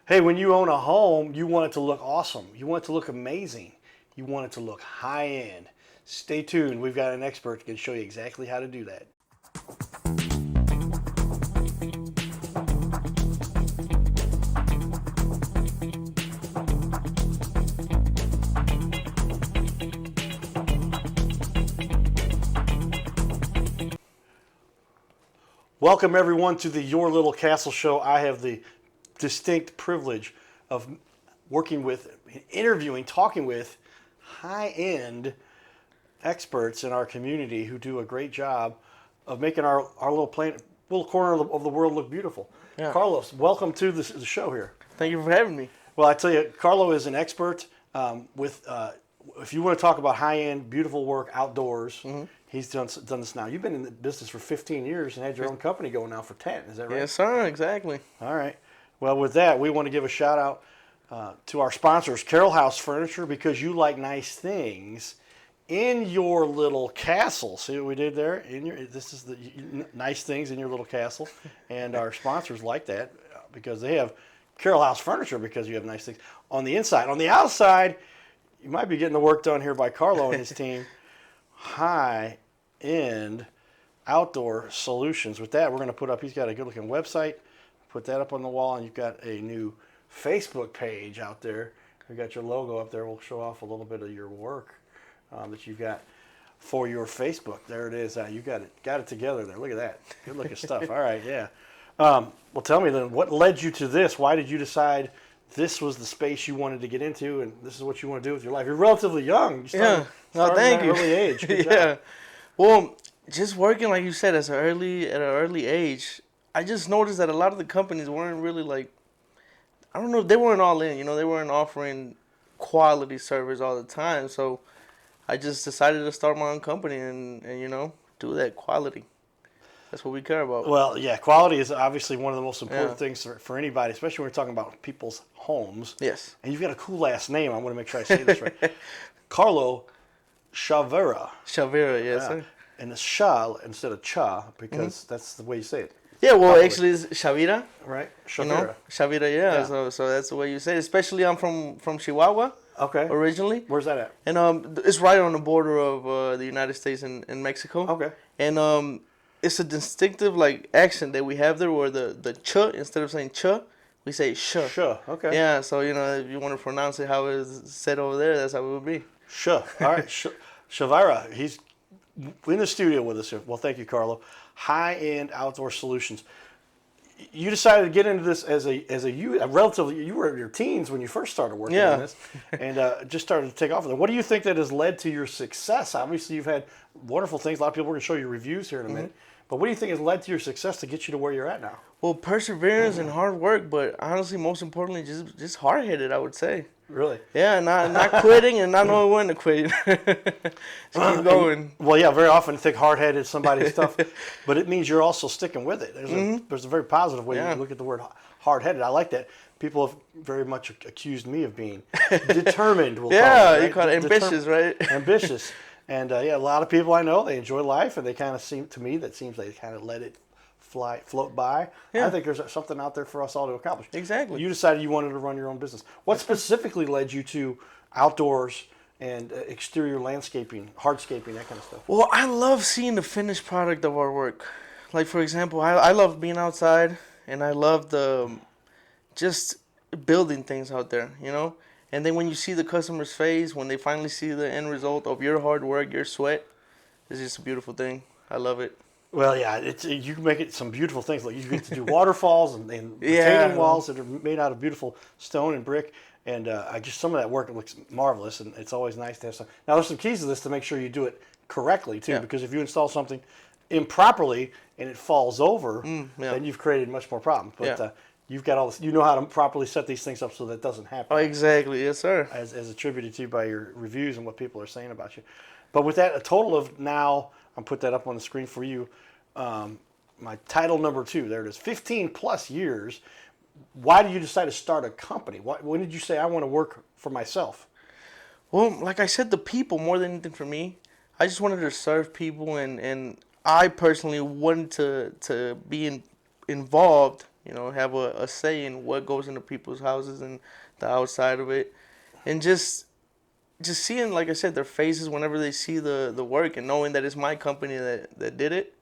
Hey, when you own a home, you want it to look awesome. You want it to look amazing. You want it to look high end. Stay tuned. We've got an expert who can show you exactly how to do that. Welcome everyone to the Your Little Castle Show. I have the distinct privilege of working with, interviewing, talking with high-end experts in our community who do a great job of making our little planet, little corner of the world look beautiful. Yeah. Carlos, welcome to the show here. Thank you for having me. Well, I tell you, Carlo is an expert with. If you want to talk about high-end, beautiful work outdoors, he's done this now. You've been in the business for 15 years and had your own company going now for 10. Is that right? Yes, sir. Exactly. All right. Well, with that, we want to give a shout out to our sponsors, Carroll House Furniture, because you like nice things in your little castle. See what we did there? This is the nice things in your little castle, and our sponsors like that because they have Carroll House Furniture because you have nice things on the inside. On the outside, you might be getting the work done here by Carlo and his team. High-end outdoor solutions. With that, we're going to put up, he's got a good-looking website. Put that up on the wall, and you've got a new Facebook page out there. We've got your logo up there. We'll show off a little bit of your work that you've got for your Facebook. There it is. You got it together there. Look at that. Good-looking stuff. All right, yeah. Well, tell me then, what led you to this? Why did you decide this was the space you wanted to get into, and this is what you want to do with your life? You're relatively young. You started thank at you. an early age. Good Yeah. job. Well, just working like you said at an early age, I just noticed that a lot of the companies weren't really I don't know, they weren't all in. They weren't offering quality service all the time. So I just decided to start my own company and do that quality. That's what we care about. Well, yeah, quality is obviously one of the most important things for anybody, especially when we're talking about people's homes. Yes. And you've got a cool last name. I want to make sure I say this right. Carlo Chavera. Chavera, yes, sir. And it's Sha instead of Cha because that's the way you say it. Yeah, well, Probably. actually, it's Chavira. Right? Chavera. Chavira, yeah. So that's the way you say it. Especially I'm from Chihuahua. Okay. Originally. Where's that at? And it's right on the border of the United States and Mexico. Okay. And it's a distinctive accent that we have there, where the ch, instead of saying ch, we say sh. Sh. Okay. Yeah. So if you want to pronounce it how it's said over there, that's how it would be. Sh. All right. Chavera. He's in the studio with us here. Well, thank you, Carlo. High-end outdoor solutions. You decided to get into this as a relatively, you were in your teens when you first started working on this, and just started to take off with it. What do you think that has led to your success? Obviously, you've had wonderful things. A lot of people are going to show you reviews here in a minute. But what do you think has led to your success to get you to where you're at now? Well, perseverance and hard work, but honestly, most importantly, just hard-headed, I would say. Really? Yeah, not quitting and not knowing when to quit. Just keep going. Well, yeah, very often think hard-headed somebody's stuff, but it means you're also sticking with it. There's a very positive way you look at the word hard-headed. I like that. People have very much accused me of being determined. We'll call it, right? You call it ambitious, right? Ambitious. And a lot of people I know, they enjoy life, and they kind of seem, to me, that seems they kind of let it float by. Yeah. I think there's something out there for us all to accomplish. Exactly. You decided you wanted to run your own business. What specifically led you to outdoors and exterior landscaping, hardscaping, that kind of stuff? Well, I love seeing the finished product of our work. Like, for example, I love being outside, and I love just building things out there, And then when you see the customer's face, when they finally see the end result of your hard work, your sweat, it's just a beautiful thing. I love it. Well, yeah, you can make it some beautiful things. Like you get to do waterfalls and retaining walls that are made out of beautiful stone and brick. And just some of that work looks marvelous, and it's always nice to have some. Now, there's some keys to this to make sure you do it correctly, too, because if you install something improperly and it falls over, then you've created much more problems. But you've got all this. You know how to properly set these things up so that doesn't happen. Oh, exactly. Yes, sir. As attributed to you by your reviews and what people are saying about you. But with that, a total of now, I'll put that up on the screen for you. My title number 2, there it is, 15 plus years. Why did you decide to start a company? When did you say, I want to work for myself? Well, like I said, the people more than anything for me. I just wanted to serve people, and I personally wanted to be involved You know, have a say in what goes into people's houses and the outside of it, and just seeing, like I said, their faces whenever they see the work and knowing that it's my company that did it.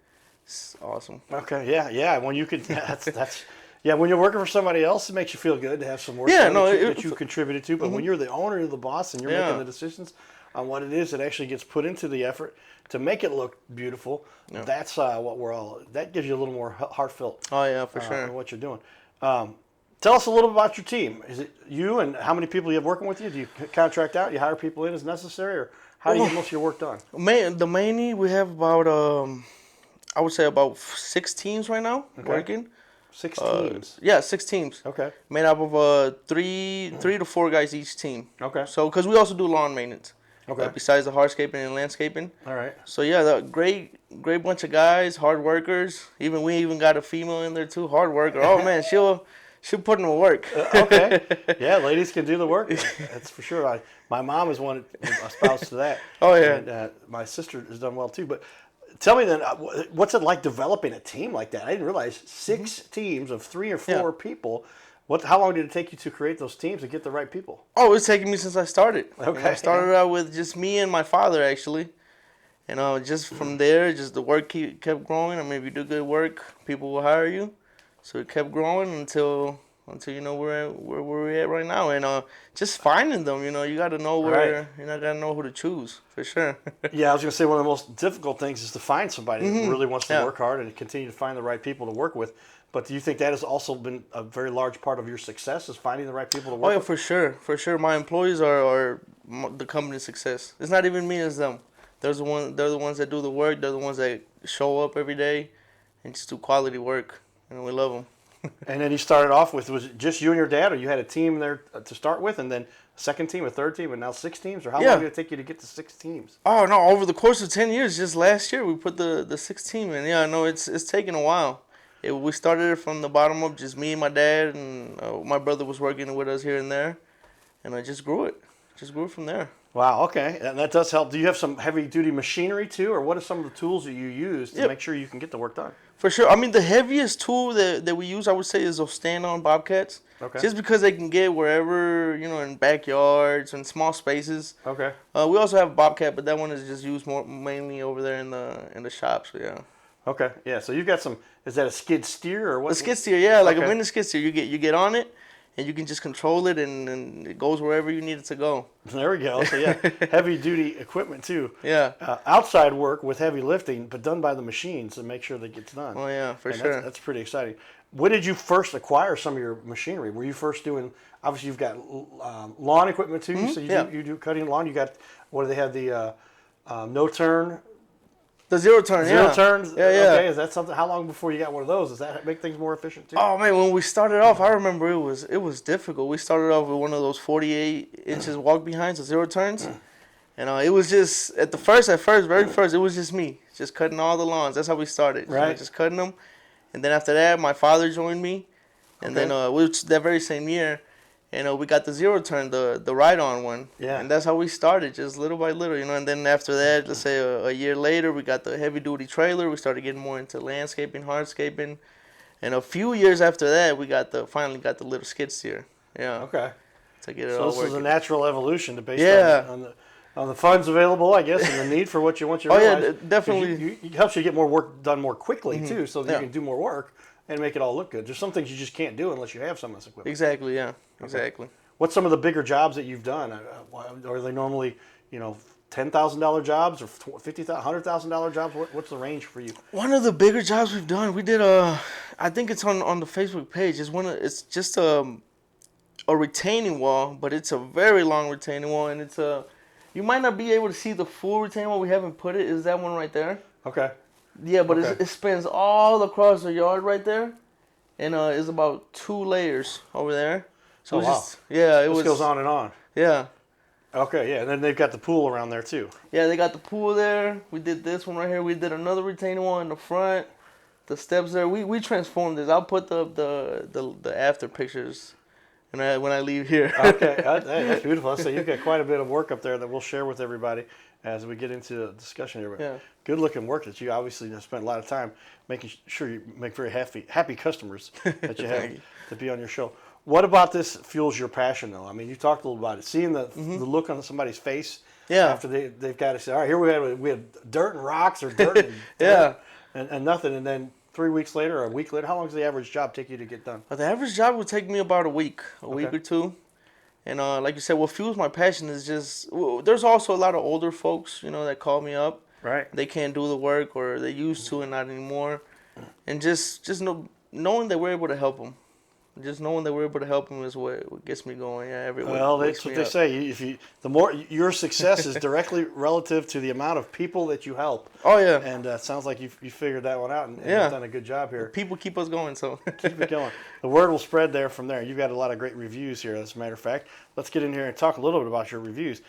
It's awesome. Okay, yeah, yeah. When you could, yeah, that's yeah. When you're working for somebody else, it makes you feel good to have some work Yeah, done no, that you contributed to. But when you're the owner, you're the boss, and you're Yeah. making the decisions on what it is that actually gets put into the effort to make it look beautiful, that's what we're all. That gives you a little more heartfelt. Oh yeah, for In sure. what you're doing. Tell us a little bit about your team. Is it you and how many people you have working with you? Do you contract out? You hire people in as necessary, or how do you get most of your work done? The mainly we have about I would say about 6 teams right now working. 6 teams. Yeah, 6 teams. Okay. Made up of three to four guys each team. Okay. So because we also do lawn maintenance. Okay. Besides the hardscaping and landscaping. All right. So yeah, the great bunch of guys, hard workers. We even got a female in there too, hard worker. Oh man, she'll put in the work. Okay. Yeah, ladies can do the work. That's for sure. My mom is one espoused to that. Oh yeah. And my sister has done well too. But tell me then, what's it like developing a team like that? I didn't realize 6 teams of 3 or 4 people. How long did it take you to create those teams to get the right people? Oh, it's taken me since I started. Okay. I started out with just me and my father actually. And just from there, just the work kept growing. I mean, if you do good work, people will hire you. So it kept growing until you know where we're at right now. And just finding them, you know, you got to know where you got to know who to choose for sure. Yeah, I was going to say one of the most difficult things is to find somebody that really wants to work hard and continue to find the right people to work with. But do you think that has also been a very large part of your success, is finding the right people to work with? Oh yeah, for sure. My employees are the company's success. It's not even me, it's them. They're the ones that do the work. They're the ones that show up every day and just do quality work. And we love them. And then you started off with, was it just you and your dad, or you had a team there to start with, and then a second team, a third team, and now 6 teams? Or how long did it take you to get to 6 teams? Oh no! Over the course of 10 years, just last year we put the 6th team in. Yeah, no, it's taken a while. We started it from the bottom up, just me and my dad, and my brother was working with us here and there, and I just grew it. Just grew it from there. Wow, okay. And that does help. Do you have some heavy-duty machinery, too, or what are some of the tools that you use to make sure you can get the work done? For sure. I mean, the heaviest tool that we use, I would say, is those stand-on bobcats. Okay. Just because they can get wherever, you know, in backyards and small spaces. Okay. We also have a bobcat, but that one is just used mainly over there in the shop. So yeah. Okay. Yeah. So you've got some. Is that a skid steer or what? A skid steer, yeah, like Okay. a mini skid steer. You get on it, and you can just control it, and it goes wherever you need it to go. There we go. So yeah, heavy-duty equipment too. Yeah. Outside work with heavy lifting, but done by the machines to make sure that gets done. Oh yeah, for And sure. That's pretty exciting. When did you first acquire some of your machinery? Were you first doing? Obviously, you've got lawn equipment too. So you do cutting lawn. You got, what do they have, the no turn? The zero turn, Zero turns? Yeah, yeah. Okay, is that something? How long before you got one of those? Does that make things more efficient too? Oh man, when we started off, I remember it was difficult. We started off with one of those 48 inches walk behinds, the zero turns, and it was just very first, it was just me, just cutting all the lawns. That's how we started, Right. just cutting them, and then after that, my father joined me, and then that very same year, and we got the zero turn, the ride-on one, and that's how we started, just little by little, you know. And then after that, let's say a year later, we got the heavy-duty trailer. We started getting more into landscaping, hardscaping, and a few years after that, we finally got the little skid steer. Yeah. Okay. To get it So all this working. is a natural evolution based on the funds available, I guess, and the need for what you want. Definitely. It helps you get more work done more quickly too, so that you can do more work and make it all look good. There's some things you just can't do unless you have some of this equipment. Exactly. Yeah. Exactly. What's some of the bigger jobs that you've done? Are they normally, $10,000 jobs or $50,000, $100,000 jobs? What's the range for you? One of the bigger jobs we've done, we did I think it's on the Facebook page. It's just a retaining wall, but it's a very long retaining wall, and you might not be able to see the full retaining wall. We haven't put it. Is that one right there? Okay. Yeah, but it spans all across the yard right there, and it's about 2 layers over there. So wow. It goes on and on. Yeah. Okay, yeah, and then they've got the pool around there too. Yeah, they got the pool there. We did this one right here. We did another retaining wall in the front. The steps there. We transformed this. I'll put the after pictures when I leave here. Okay, that's beautiful. So you've got quite a bit of work up there that we'll share with everybody. as we get into the discussion here. Yeah. Good looking work that you obviously have spent a lot of time making sure you make very happy customers that you have to be on your show. What about this fuels your passion though? I mean, you talked a little about it. Seeing the look on somebody's face after they've got to say, all right, here we had dirt and rocks or dirt and dirt and nothing, and then 3 weeks later or a week later, how long does the average job take you to get done? The average job would take me about a week or two. And like you said, what fuels my passion is just, there's also a lot of older folks, that call me up. Right. They can't do the work, or they used to and not anymore. And just knowing that we're able to help them. Just knowing that we're able to help them is what gets me going. Yeah, every week. Well, that's what they say. The more your success is directly relative to the amount of people that you help. Oh yeah. And it sounds like you figured that one out and you've done a good job here. People keep us going, so keep it going. The word will spread there from there. You've got a lot of great reviews here. As a matter of fact, let's get in here and talk a little bit about your reviews.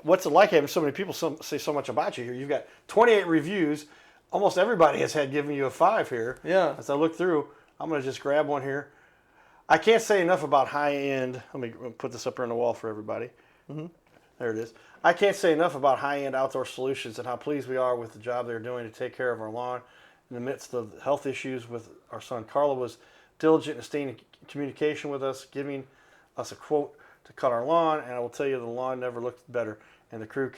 What's it like having so many people say so much about you here? You've got 28 reviews. Almost everybody has given you a 5 here. Yeah. As I look through, I'm going to just grab one here. I can't say enough about high-end. Let me put this up here on the wall for everybody. There it is. I can't say enough about high-end outdoor solutions and how pleased we are with the job they're doing to take care of our lawn. In the midst of health issues with our son, Carla was diligent and staying in communication with us, giving us a quote to cut our lawn, and I will tell you the lawn never looked better. And the crew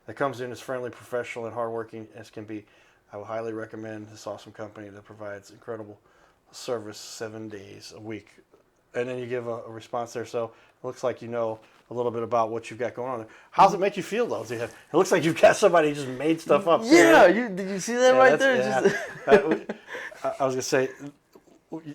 that comes in as friendly, professional, and hardworking as can be. I would highly recommend this awesome company that provides incredible service 7 days a week. And then you give a response there. So it looks like you know a little bit about what you've got going on there. How does it make you feel though? It looks like you've got somebody who just made stuff up. Yeah, did you see that right there? Yeah. I was gonna say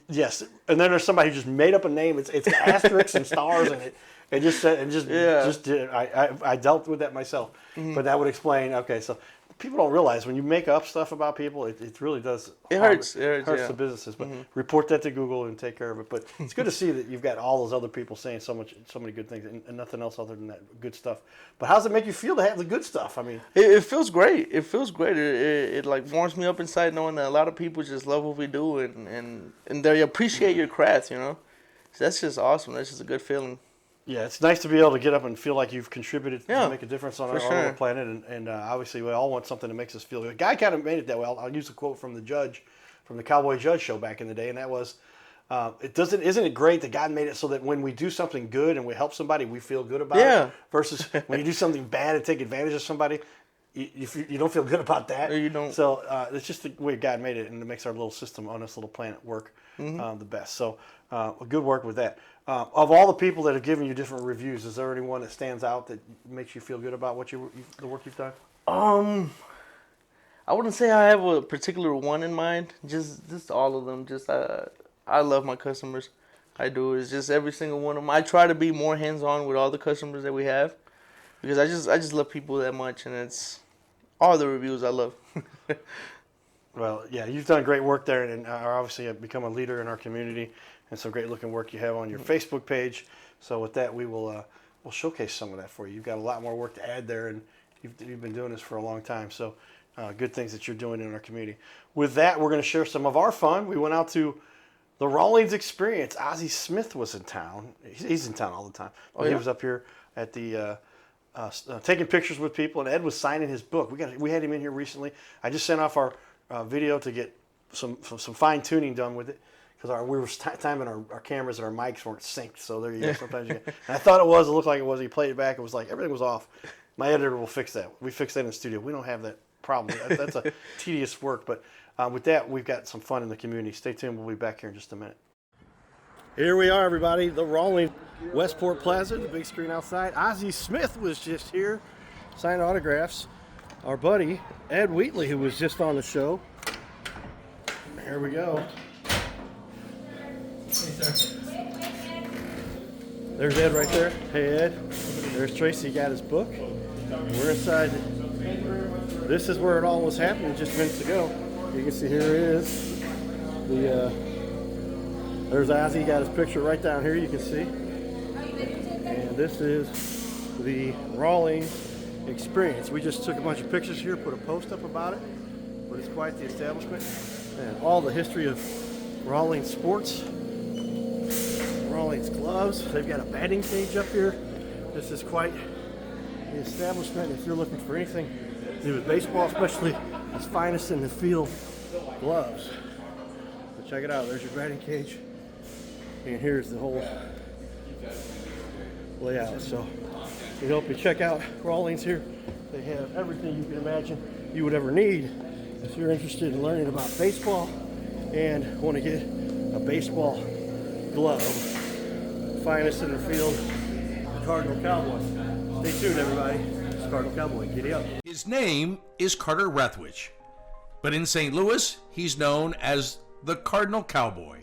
yes. And then there's somebody who just made up a name. It's asterisks and stars in it. And just said and just did it. I dealt with that myself. But that would explain. Okay, so people don't realize when you make up stuff about people, it really does. It hurts. It hurts the businesses. But report that to Google and take care of it. But it's good to see that you've got all those other people saying so many good things and nothing else other than that good stuff. But how does it make you feel to have the good stuff? I mean, it feels great. It feels great. It like warms me up inside knowing that a lot of people just love what we do and they appreciate your craft. So that's just awesome. That's just a good feeling. Yeah, it's nice to be able to get up and feel like you've contributed to make a difference on our planet. And obviously, we all want something that makes us feel good. A guy kind of made it that way. I'll use a quote from the Cowboy Judge show back in the day, and that was, isn't it great that God made it so that when we do something good and we help somebody, we feel good about it? Versus when you do something bad and take advantage of somebody, you don't feel good about that. You don't. So it's just the way God made it, and it makes our little system on this little planet work the best. So good work with that. Of all the people that have given you different reviews, is there anyone that stands out that makes you feel good about the work you've done? I wouldn't say I have a particular one in mind. Just all of them. Just I love my customers. I do. It's just every single one of them. I try to be more hands-on with all the customers that we have because I just love people that much, and it's all the reviews I love. Well, yeah, you've done great work there, and are obviously become a leader in our community, and some great looking work you have on your Facebook page. So with that, we'll showcase some of that for you. You've got a lot more work to add there, and you've been doing this for a long time. So good things that you're doing in our community. With that, we're going to share some of our fun. We went out to the Rawlings Experience. Ozzie Smith was in town. He's in town all the time. But he was up here at the taking pictures with people, and Ed was signing his book. We had him in here recently. I just sent off our video to get some fine tuning done with it because we were timing our cameras and our mics weren't synced. So there you go. Sometimes you get, and I thought it looked like it was. He played it back. It was like everything was off. My editor will fix that. We fix that in the studio. We don't have that problem. That's a tedious work. But with that, we've got some fun in the community. Stay tuned. We'll be back here in just a minute. Here we are, everybody. The Rawlings Westport Plaza, the big screen outside. Ozzie Smith was just here, signing autographs. Our buddy Ed Wheatley, who was just on the show. Here we go. There's Ed right there. Hey Ed. There's Tracy. Got his book. We're inside. This is where it all was happening just minutes ago. You can see here it is. There's Ozzie. Got his picture right down here. You can see. And this is the Rawlings Experience. We just took a bunch of pictures here, put a post up about it, but it's quite the establishment and all the history of Rawlings sports, Rawlings gloves. They've got a batting cage up here. This is quite the establishment. If you're looking for anything to do with baseball, especially its finest in the field gloves. So check it out. There's your batting cage. And here's the whole layout. So we hope you check out Rawlings here. They have everything you can imagine you would ever need if you're interested in learning about baseball and want to get a baseball glove. Finest in the field, the Cardinal Cowboy. Stay tuned, everybody. It's Cardinal Cowboy. Giddy up. His name is Carter Rethwich, but in St. Louis, he's known as the Cardinal Cowboy.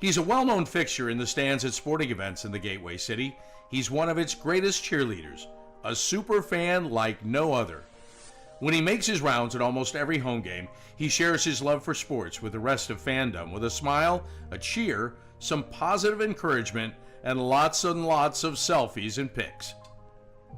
He's a well-known fixture in the stands at sporting events in the Gateway City. He's one of its greatest cheerleaders, a super fan like no other. When he makes his rounds at almost every home game, he shares his love for sports with the rest of fandom with a smile, a cheer, some positive encouragement, and lots of selfies and pics.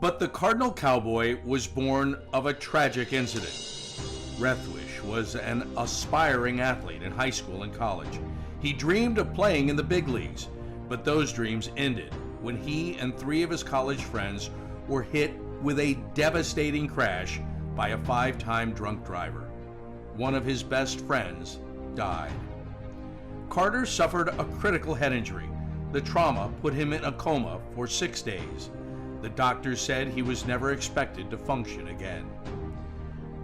But the Cardinal Cowboy was born of a tragic incident. Rethwich was an aspiring athlete in high school and college. He dreamed of playing in the big leagues, but those dreams ended when he and 3 of his college friends were hit with a devastating crash by a 5-time drunk driver. One of his best friends died. Carter suffered a critical head injury. The trauma put him in a coma for 6 days. The doctors said he was never expected to function again.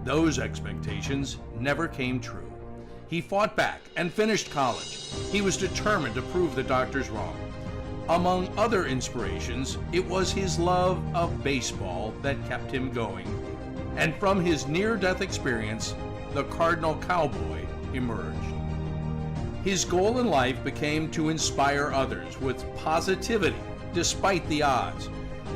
Those expectations never came true. He fought back and finished college. He was determined to prove the doctors wrong. Among other inspirations, it was his love of baseball that kept him going. And from his near-death experience, the Cardinal Cowboy emerged. His goal in life became to inspire others with positivity despite the odds,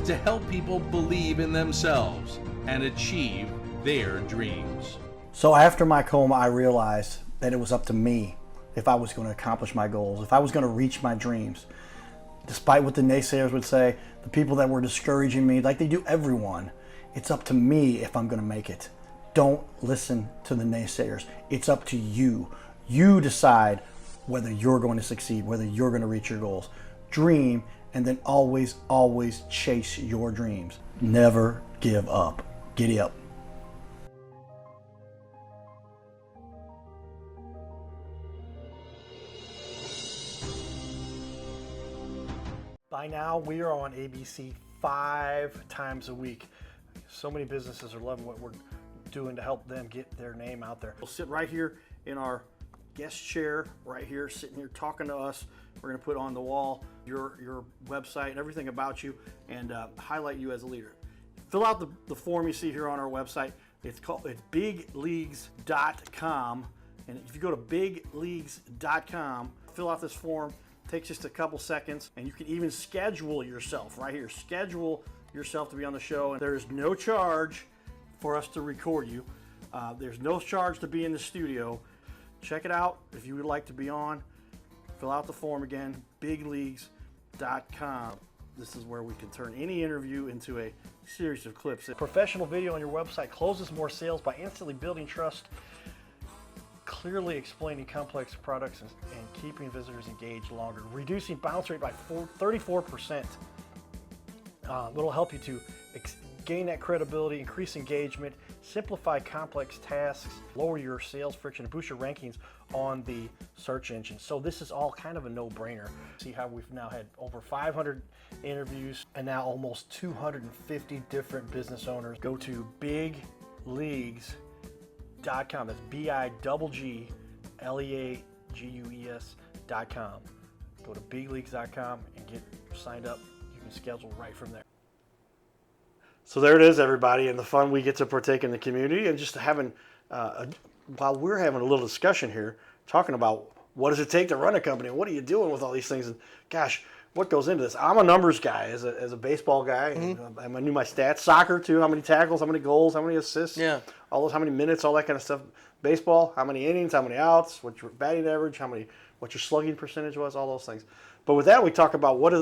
to help people believe in themselves and achieve their dreams. So after my coma, I realized that it was up to me if I was going to accomplish my goals, if I was going to reach my dreams. Despite what the naysayers would say, the people that were discouraging me, like they do everyone, it's up to me if I'm going to make it. Don't listen to the naysayers. It's up to you. You decide whether you're going to succeed, whether you're going to reach your goals. Dream, and then always, always chase your dreams. Never give up. Giddy up. By now, we are on ABC 5 times a week. So many businesses are loving what we're doing to help them get their name out there. We'll sit right here in our guest chair, right here, sitting here talking to us. We're going to put on the wall your website and everything about you, and highlight you as a leader. Fill out the form you see here on our website. It's bigleagues.com, and if you go to bigleagues.com, fill out this form. Takes just a couple seconds, and you can even schedule yourself right here. Schedule yourself to be on the show, and there's no charge for us to record you. There's no charge to be in the studio. Check it out if you would like to be on. Fill out the form again, bigleagues.com. This is where we can turn any interview into a series of clips. Professional video on your website closes more sales by instantly building trust, clearly explaining complex products, and keeping visitors engaged longer, reducing bounce rate by 34%. It'll help you to gain that credibility, increase engagement, simplify complex tasks, lower your sales friction, and boost your rankings on the search engine. So this is all kind of a no-brainer. See how we've now had over 500 interviews and now almost 250 different business owners. Go to bigleagues.com. That's bigleagues.com. Go to bigleagues.com and get signed up. You can schedule right from there. So there it is, everybody, and the fun we get to partake in the community, and just having, while we're having a little discussion here, talking about what does it take to run a company, what are you doing with all these things, and gosh, what goes into this? I'm a numbers guy as a baseball guy. Mm-hmm. I knew my stats. Soccer too. How many tackles? How many goals? How many assists? Yeah. All those. How many minutes? All that kind of stuff. Baseball. How many innings? How many outs? What's your batting average? What your slugging percentage was? All those things. But with that, we talk about what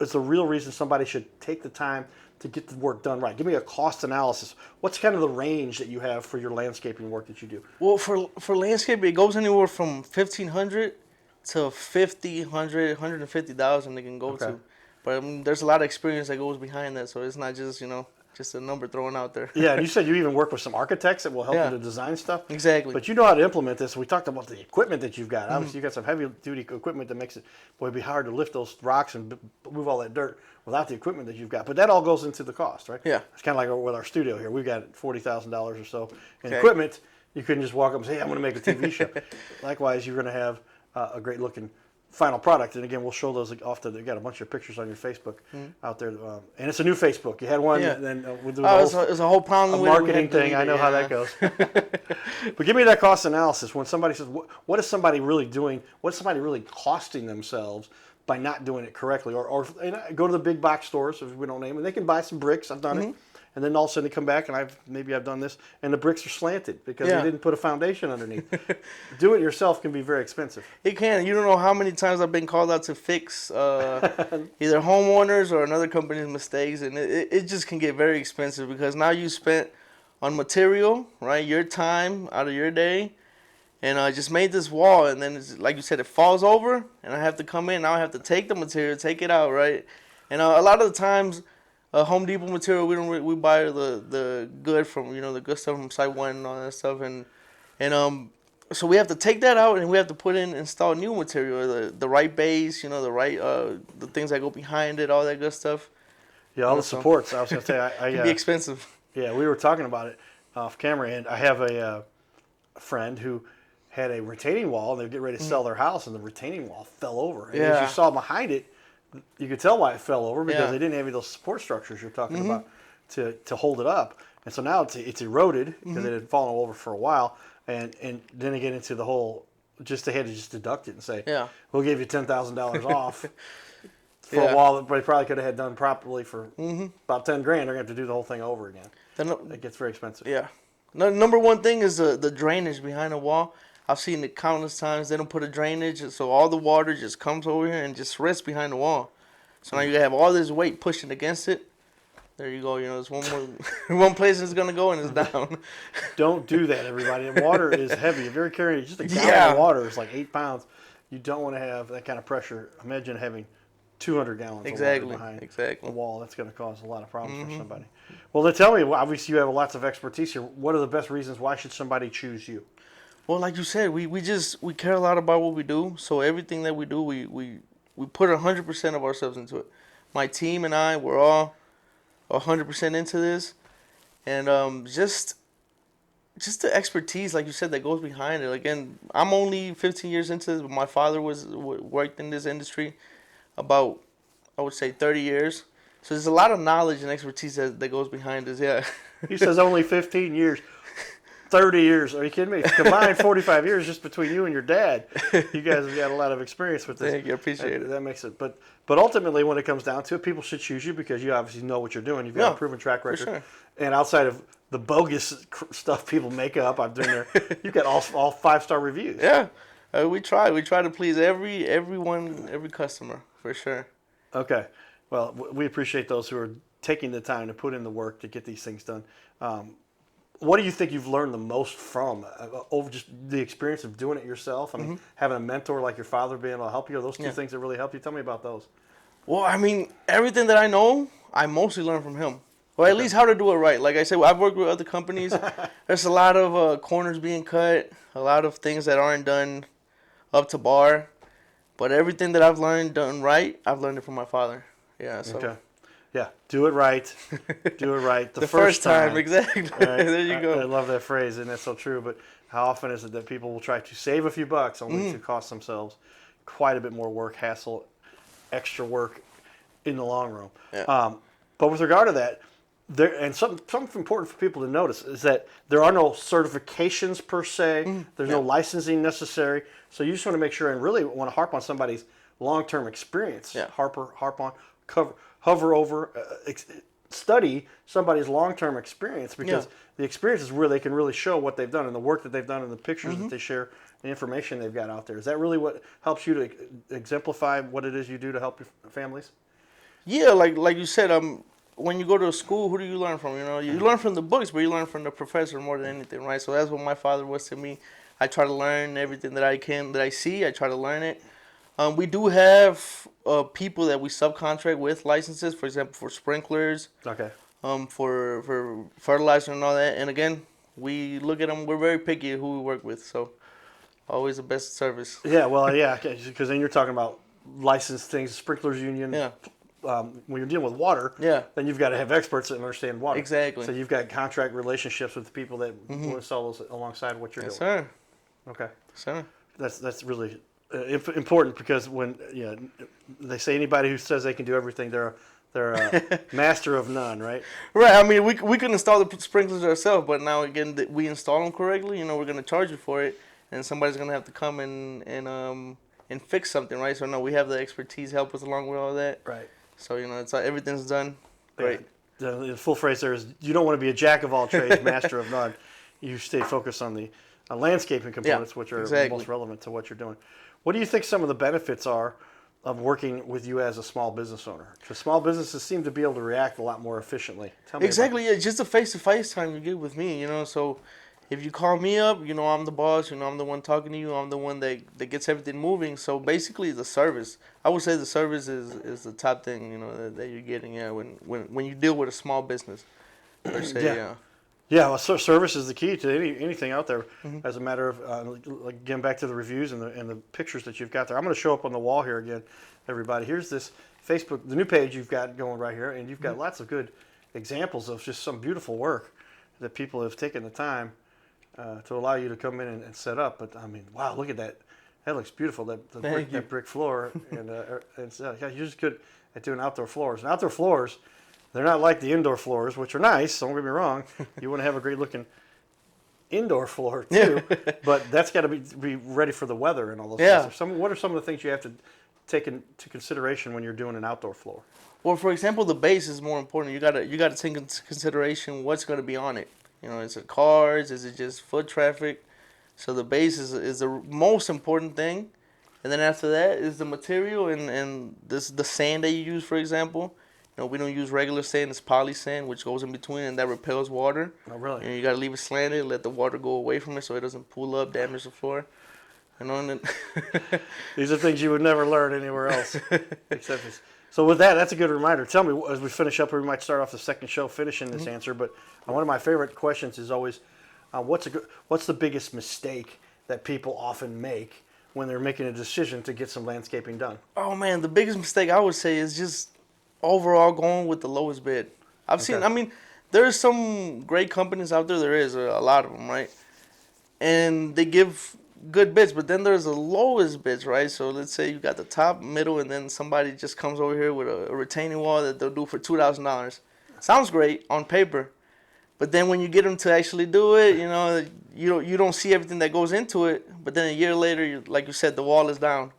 is the real reason somebody should take the time to get the work done right. Give me a cost analysis. What's kind of the range that you have for your landscaping work that you do? Well, for landscaping, it goes anywhere from $1,500 to $50,000, $150,000 they can go to. But there's a lot of experience that goes behind that, so it's not just, just a number thrown out there. Yeah, and you said you even work with some architects that will help Yeah. you to design stuff. Exactly. But you know how to implement this. We talked about the equipment that you've got. Mm-hmm. Obviously, you got some heavy-duty equipment that makes it, boy, it'd be hard to lift those rocks and move all that dirt without the equipment that you've got. But that all goes into the cost, right? Yeah. It's kind of like with our studio here. We've got $40,000 or so in Okay. equipment. You couldn't just walk up and say, hey, I'm going to make a TV show. Likewise, you're going to have a great-looking final product. And again, we'll show those off to. You got a bunch of pictures on your Facebook out there, and it's a new Facebook. You had one, Yeah. and then we'll do It's a whole problem a with it. We marketing had to thing. delete I know it, how yeah. that goes. But give me that cost analysis. When somebody says, what is somebody really doing? What's somebody really costing themselves by not doing it correctly? Or go to the big box stores, if we don't name them, and they can buy some bricks. I've done it. And then all of a sudden they come back, and I've done this, and the bricks are slanted because Yeah. they didn't put a foundation underneath. Do it yourself can be very expensive. It can. You don't know how many times I've been called out to fix either homeowners or another company's mistakes, and it just can get very expensive because now you spent on material, right? Your time out of your day, and I just made this wall, and then it's, like you said, it falls over, and I have to come in. Now I have to take the material, take it out, right? And a lot of the times, Home Depot material, we buy the good from the good stuff from Site One and all that stuff, and so we have to take that out and we have to install new material, the right base, the right the things that go behind it, all that good stuff. Yeah, all the supports. I was going to say, It can be expensive. Yeah, we were talking about it off camera, and I have a friend who had a retaining wall, and they were getting ready to sell their house, and the retaining wall fell over. And as you saw behind it, you could tell why it fell over because they didn't have any of those support structures you're talking about to hold it up. And so now it's eroded because it had fallen over for a while. And then they get into the whole, they had to just deduct it and say, we'll give you $10,000 off for a wall that they probably could have had done properly for about 10 grand. They're going to have to do the whole thing over again. It gets very expensive. Yeah. Number one thing is the drainage behind the wall. I've seen it countless times. They don't put a drainage, so all the water just comes over here and just rests behind the wall. So now you have all this weight pushing against it. There you go. There's one more, one place it's gonna go and it's down. Don't do that, everybody. Water is heavy. If you're carrying just a gallon of water, it's like 8 pounds. You don't want to have that kind of pressure. Imagine having 200 gallons of water behind the wall. That's going to cause a lot of problems for somebody. Well, then tell me. Obviously, you have lots of expertise here. What are the best reasons? Why should somebody choose you? Well, like you said, we care a lot about what we do. So everything that we do, we put 100% of ourselves into it. My team and I, we're all 100% into this, and just the expertise, like you said, that goes behind it. Again, I'm only 15 years into this, but my father worked in this industry about, I would say, 30 years. So there's a lot of knowledge and expertise that goes behind this. Yeah. He says only 15 years. 30 years. Are you kidding me? Combined 45 years just between you and your dad. You guys have got a lot of experience with this. Thank you. I appreciate it. That makes it. But ultimately, when it comes down to it, people should choose you because you obviously know what you're doing. You've got a proven track record. For sure. And outside of the bogus stuff people make up, I've done there. You've got all 5-star reviews. Yeah. We try. We try to please everyone, every customer, for sure. Okay. Well, we appreciate those who are taking the time to put in the work to get these things done. What do you think you've learned the most from over just the experience of doing it yourself? I mean, having a mentor like your father being able to help you. Are those two things that really help you? Tell me about those. Well, I mean, everything that I know, I mostly learned from him. Or at least how to do it right. Like I said, I've worked with other companies. There's a lot of corners being cut, a lot of things that aren't done up to bar. But everything that I've learned done right, I've learned it from my father. Yeah. So. Okay. Yeah, do it right. Do it right the first time. Exactly. Right? There you go. I love that phrase, and that's so true. But how often is it that people will try to save a few bucks only to cost themselves quite a bit more work, hassle, extra work in the long run? Yeah. But with regard to that, something important for people to notice is that there are no certifications per se. There's no licensing necessary. So you just want to make sure and really want to harp on somebody's long-term experience. Yeah. Harp on, hover over, study somebody's long-term experience because the experience is where they can really show what they've done and the work that they've done and the pictures that they share, the information they've got out there. Is that really what helps you to exemplify what it is you do to help your families? Yeah, like you said, when you go to school, who do you learn from? You learn from the books, but you learn from the professor more than anything, right? So that's what my father was to me. I try to learn everything that I see. I try to learn it. We do have people that we subcontract with licenses, for example, for sprinklers. Okay. for fertilizer and all that. And again, we look at them. We're very picky who we work with, so always the best service. Yeah, well, yeah, because then you're talking about licensed things, sprinklers union. Yeah. When you're dealing with water, Yeah. then you've got to have experts that understand water. Exactly. So you've got contract relationships with the people that will install those alongside what you're Yes, doing. sir. Okay, Sir. that's really important because when they say anybody who says they can do everything, they're a master of none, right? Right. I mean, we can install the sprinklers ourselves, but now again, that we install them correctly. We're gonna charge you for it, and somebody's gonna have to come and fix something, right? So no, we have the expertise help us along with all that. Right. So it's everything's done great. Yeah. The full phrase there is you don't want to be a jack of all trades, master of none. You stay focused on the landscaping components, which are exactly. most relevant to what you're doing. What do you think some of the benefits are of working with you as a small business owner? Because small businesses seem to be able to react a lot more efficiently. Tell me Exactly. Yeah, just the face-to-face time you get with me. So if you call me up, I'm the boss. I'm the one talking to you. I'm the one that gets everything moving. So basically, the service. I would say the service is the top thing. That you're getting. Yeah, when you deal with a small business, per se. Yeah. Yeah, well, service is the key to anything out there. As a matter of, getting back to the reviews and the pictures that you've got there. I'm going to show up on the wall here again, everybody. Here's this Facebook, the new page you've got going right here, and you've got lots of good examples of just some beautiful work that people have taken the time to allow you to come in and set up. But I mean, wow, look at that. That looks beautiful. That brick floor, and you're just good at doing outdoor floors. And outdoor floors, they're not like the indoor floors, which are nice. Don't get me wrong. You want to have a great looking indoor floor too, but that's got to be ready for the weather and all those things. What are some of the things you have to take into consideration when you're doing an outdoor floor? Well, for example, the base is more important. You gotta take into consideration what's going to be on it. Is it cars? Is it just foot traffic? So the base is the most important thing, and then after that is the material and the sand that you use, for example. We don't use regular sand. It's poly sand, which goes in between, and that repels water. Oh, really? You got to leave it slanted, let the water go away from it so it doesn't pool up, damage the floor. And then These are things you would never learn anywhere else. So with that, that's a good reminder. Tell me, as we finish up, we might start off the second show finishing this answer, but one of my favorite questions is always, what's the biggest mistake that people often make when they're making a decision to get some landscaping done? Oh, man, the biggest mistake I would say is just overall going with the lowest bid. I've seen, there's some great companies out there. There is a lot of them, right? And they give good bids, but then there's the lowest bids, right? So let's say you got the top, middle, and then somebody just comes over here with a retaining wall that they'll do for $2,000. Sounds great on paper, but then when you get them to actually do it, you don't see everything that goes into it. But then a year later, like you said, the wall is down.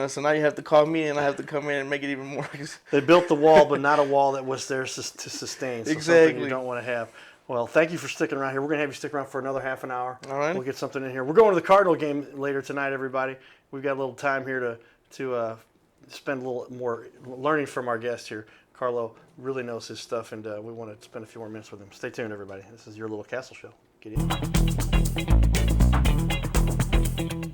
So now you have to call me, and I have to come in and make it even more. They built the wall, but not a wall that was there to sustain. So Exactly. Something you don't want to have. Well, thank you for sticking around here. We're going to have you stick around for another half an hour. All right. We'll get something in here. We're going to the Cardinal game later tonight, everybody. We've got a little time here to spend a little more learning from our guest here. Carlo really knows his stuff, and we want to spend a few more minutes with him. Stay tuned, everybody. This is your little castle show. Get in.